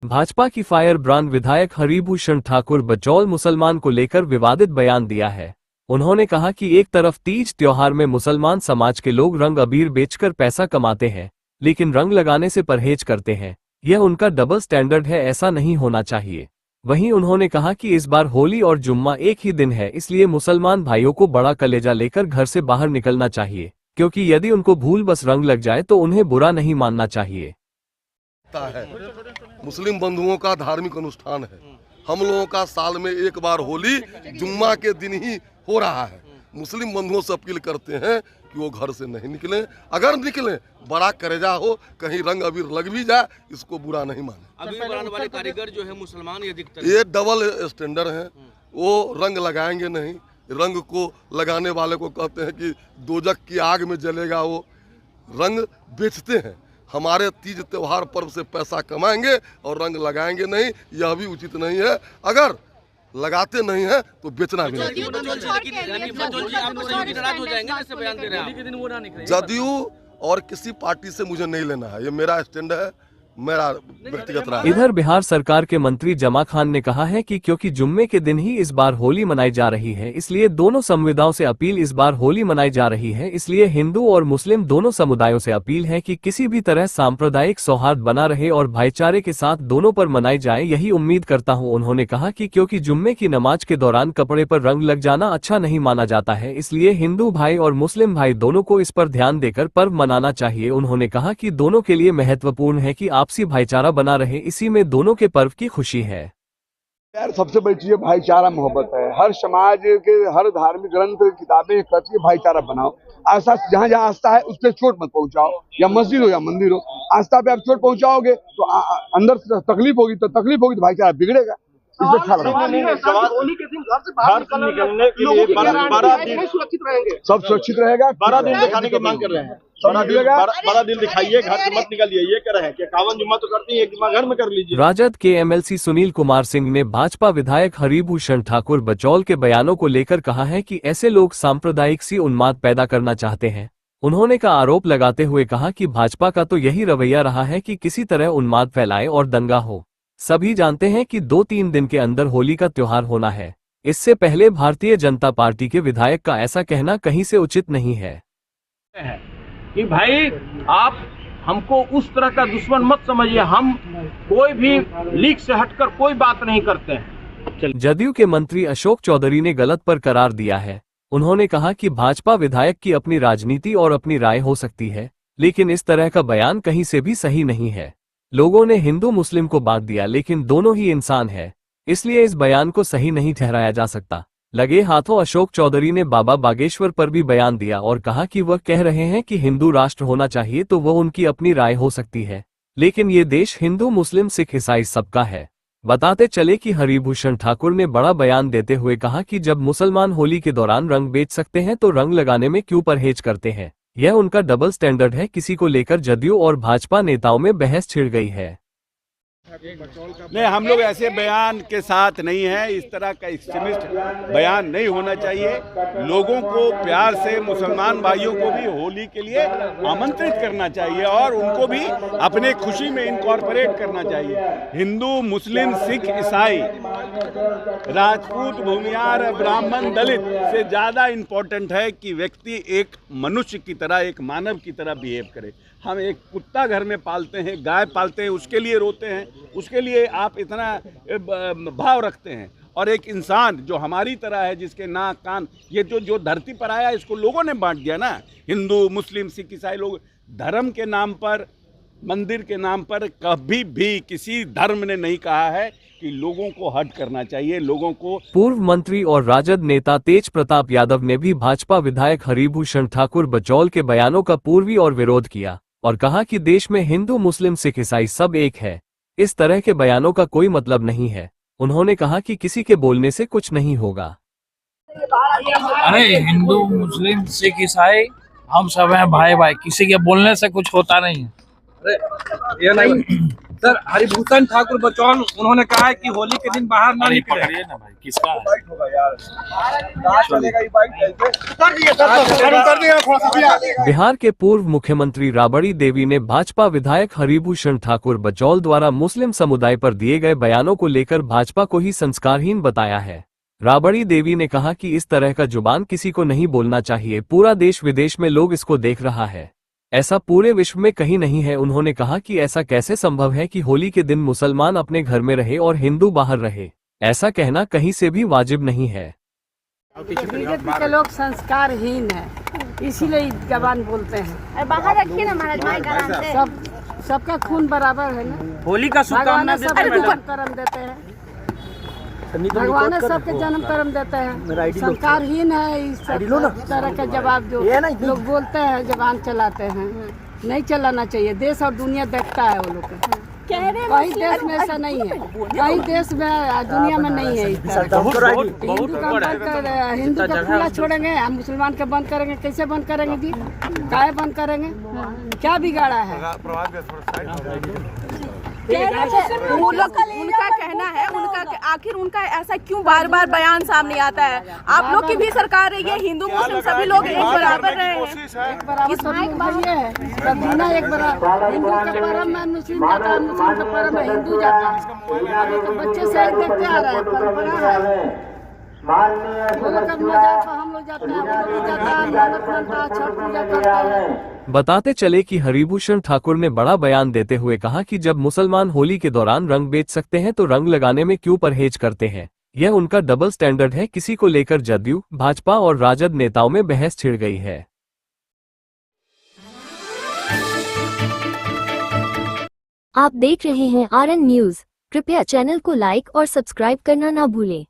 भाजपा की fire brand विधायक हरिभूषण ठाकुर बचौल मुसलमान को लेकर विवादित बयान दिया है। उन्होंने कहा कि एक तरफ तीज त्योहार में मुसलमान समाज के लोग रंग अबीर बेचकर पैसा कमाते हैं, लेकिन रंग लगाने से परहेज करते हैं। यह उनका डबल स्टैंडर्ड है, ऐसा नहीं होना चाहिए। वहीं उन्होंने कहा कि इस बार होली और जुम्मा एक ही दिन है, इसलिए मुसलमान भाइयों को बड़ा कलेजा लेकर घर से बाहर निकलना चाहिए, क्योंकि यदि उनको भूल बस रंग लग जाए तो उन्हें बुरा नहीं मानना चाहिए। मुस्लिम बंधुओं का धार्मिक अनुष्ठान है। हम लोगों का साल में एक बार होली जुम्मा के दिन ही हो रहा है। मुस्लिम बंधुओं से अपील करते हैं कि वो घर से नहीं निकलें। अगर निकलें बड़ा करेजा हो, कहीं रंग अबीर लग भी जाए, इसको बुरा नहीं माने। अबीर बनाने वाले कारीगर जो है मुसलमान ये दिखते हैं, ये डबल स्टैंडर्ड है। वो रंग लगाएंगे नहीं, रंग को लगाने वाले को कहते हैं कि दोजक की आग में जलेगा। वो रंग बेचते हैं। हमारे तीज त्योहार पर्व से पैसा कमाएंगे और रंग लगाएंगे नहीं, यह भी उचित नहीं है। अगर लगाते नहीं है तो बेचना भी नहीं। जदयू और किसी पार्टी से मुझे नहीं लेना है, ये मेरा स्टैंड है, मेरा व्यक्तिगत राय। इधर बिहार सरकार के मंत्री जमा खान ने कहा है कि क्योंकि जुम्मे के दिन ही इस बार होली मनाई जा रही है, इसलिए दोनों संविदाओं से अपील इस बार होली मनाई जा रही है, इसलिए हिंदू और मुस्लिम दोनों समुदायों से अपील है कि किसी भी तरह सांप्रदायिक सौहार्द बना रहे और भाईचारे के साथ दोनों पर मनाई जाए, यही उम्मीद करता हूं। उन्होंने कहा कि क्योंकि जुम्मे की नमाज के दौरान कपड़े पर रंग लग जाना अच्छा नहीं माना जाता है, इसलिए हिंदू भाई और मुस्लिम भाई दोनों को इस पर ध्यान देकर पर्व मनाना चाहिए। उन्होंने कहा कि दोनों के लिए महत्वपूर्ण है कि आपसी भाईचारा बना रहे, इसी में दोनों के पर्व की खुशी है। यार सबसे बड़ी चीज भाईचारा मोहब्बत है। हर समाज के हर धार्मिक ग्रंथ किताबें कहती है भाईचारा बनाओ। आस्था जहाँ जहाँ आस्था है उस पर चोट मत पहुंचाओ, या मस्जिद हो या मंदिर हो, आस्था पे आप चोट पहुंचाओगे तो अंदर से तकलीफ होगी, तो भाईचारा बिगड़ेगा। इससे ख्याल होली के दिन घर से बाहर निकलने के लिए 12 दिन सुरक्षित रहेंगे, सब सुरक्षित रहेगा। 12 दिन दिखाने की मांग कर रहे हैं। 12 दिन दिखाइए, घर से मत निकलिए, ये कह रहे हैं कि 51 जुम्मा तो करती है, एक जुम्मा घर में कर लीजिए। राजद के एमएलसी सुनील कुमार सिंह ने भाजपा विधायक हरिभूषण ठाकुर बचौल के बयानों को लेकर कहा है कि ऐसे लोग सांप्रदायिक सी उन्माद पैदा करना चाहते हैं। उन्होंने का आरोप लगाते हुए कहा कि भाजपा का तो यही रवैया रहा है कि किसी तरह उन्माद फैलाए और दंगा हो। सभी जानते हैं कि 2-3 दिन के अंदर होली का त्योहार होना है। इससे पहले भारतीय जनता पार्टी के विधायक का ऐसा कहना कहीं से उचित नहीं है कि भाई आप हमको उस तरह का दुश्मन मत समझिए, हम कोई भी लीक से हटकर कोई बात नहीं करते हैं। जदयू के मंत्री अशोक चौधरी ने गलत पर करार दिया है। उन्होंने कहा कि भाजपा विधायक की अपनी राजनीति और अपनी राय हो सकती है, लेकिन इस तरह का बयान कहीं से भी सही नहीं है। लोगों ने हिंदू मुस्लिम को बांट दिया, लेकिन दोनों ही इंसान है, इसलिए इस बयान को सही नहीं ठहराया जा सकता। लगे हाथों अशोक चौधरी ने बाबा बागेश्वर पर भी बयान दिया और कहा कि वह कह रहे हैं कि हिंदू राष्ट्र होना चाहिए, तो वह उनकी अपनी राय हो सकती है, लेकिन ये देश हिंदू मुस्लिम सिख ईसाई सबका है। बताते चले कि हरिभूषण ठाकुर ने बड़ा बयान देते हुए कहा कि जब मुसलमान होली के दौरान रंग बेच सकते हैं तो रंग लगाने में क्यों परहेज करते हैं। यह उनका डबल स्टैंडर्ड है। किसी को लेकर जदयू और भाजपा नेताओं में बहस छिड़ गई है। नहीं, हम लोग ऐसे बयान के साथ नहीं है। इस तरह का एक्सट्रीमिस्ट बयान नहीं होना चाहिए। लोगों को प्यार से, मुसलमान भाइयों को भी होली के लिए आमंत्रित करना चाहिए और उनको भी अपने खुशी में इनकॉर्पोरेट करना चाहिए। हिंदू, मुस्लिम, सिख, ईसाई, राजपूत, भूमियार, ब्राह्मण, दलित से ज़्यादा इम्पोर्टेंट है कि व्यक्ति एक मनुष्य की तरह, एक मानव की तरह बिहेव करे। हम एक कुत्ता घर में पालते हैं, गाय पालते हैं, उसके लिए रोते हैं, उसके लिए आप इतना भाव रखते हैं, और एक इंसान जो हमारी तरह है, जिसके नाक कान, ये जो धरती पर आया, इसको लोगों ने बांट दिया ना। हिंदू, मुस्लिम, सिख, ईसाई लोग धर्म के नाम पर, मंदिर के नाम पर कभी भी किसी धर्म ने नहीं कहा है कि लोगों को हट करना चाहिए। लोगों को पूर्व मंत्री और राजद नेता तेज प्रताप यादव ने भी भाजपा विधायक हरिभूषण ठाकुर बचौल के बयानों का पूर्वी और विरोध किया और कहा कि देश में हिंदू, मुस्लिम, सिख, ईसाई सब एक है। इस तरह के बयानों का कोई मतलब नहीं है। उन्होंने कहा कि किसी के बोलने से कुछ नहीं होगा। अरे हिंदू, मुस्लिम, सिख, ईसाई हम सब हैं भाई भाई, किसी के बोलने से कुछ होता नहीं है। ये नहीं सर हरिभूषण ठाकुर बचौल उन्होंने कहा है कि होली के दिन बाहर ना निकले। ना भाई किसका बिहार के पूर्व मुख्यमंत्री राबड़ी देवी ने भाजपा विधायक हरिभूषण ठाकुर बचौल द्वारा मुस्लिम समुदाय पर दिए गए बयानों को लेकर भाजपा को ही संस्कारहीन बताया है। राबड़ी देवी ने कहा कि इस तरह का जुबान किसी को नहीं बोलना चाहिए, पूरा देश विदेश में लोग इसको देख रहा है, ऐसा पूरे विश्व में कहीं नहीं है। उन्होंने कहा कि ऐसा कैसे संभव है कि होली के दिन मुसलमान अपने घर में रहे और हिंदू बाहर रहे, ऐसा कहना कहीं से भी वाजिब नहीं है। बीजेपी के लोग संस्कारहीन है, इसीलिए जबान बोलते हैं। बाहर रखिए ना महाराज, सबका खून बराबर है ना। होली का शुभकामना कर्म देते हैं, भगवान सबके जन्म कर्म देते हैं। संस्कारहीन है इस तरह का जवाब जो लोग बोलते हैं, जबान चलाते हैं, नहीं चलाना चाहिए। देश और दुनिया देखता है वो लोग। कहीं देश में ऐसा नहीं है, कहीं देश में दुनिया में नहीं है। हिंदू का खुला छोड़ेंगे, हम मुसलमान का बंद करेंगे? कैसे बंद करेंगे जी? काहे बंद करेंगे? क्या बिगाड़ा है? वो लोग उनका कहना है, उनका आखिर उनका ऐसा क्यों बार बार बयान सामने आता है? आप लोग की भी सरकार रही है, हिंदू मुस्लिम सभी लोग एक बराबर रहे हैं। एक बराबर हिंदू का परम है, मुस्लिम जाता है, मुस्लिम का परम है, हिंदू जाता है। तो बच्चे से एक देखते आ रहे हैं, परंपरा है। वो लोग मजार पर हम लोग जाते हैं, वो लोग जाता है, मानत मानता है, छठ पूजा करता है। बताते चले कि हरिभूषण ठाकुर ने बड़ा बयान देते हुए कहा कि जब मुसलमान होली के दौरान रंग बेच सकते हैं तो रंग लगाने में क्यों परहेज करते हैं। यह उनका डबल स्टैंडर्ड है। किसी को लेकर जदयू, भाजपा और राजद नेताओं में बहस छिड़ गई है। आप देख रहे हैं RN न्यूज। कृपया चैनल को लाइक और सब्सक्राइब करना ना भूलें।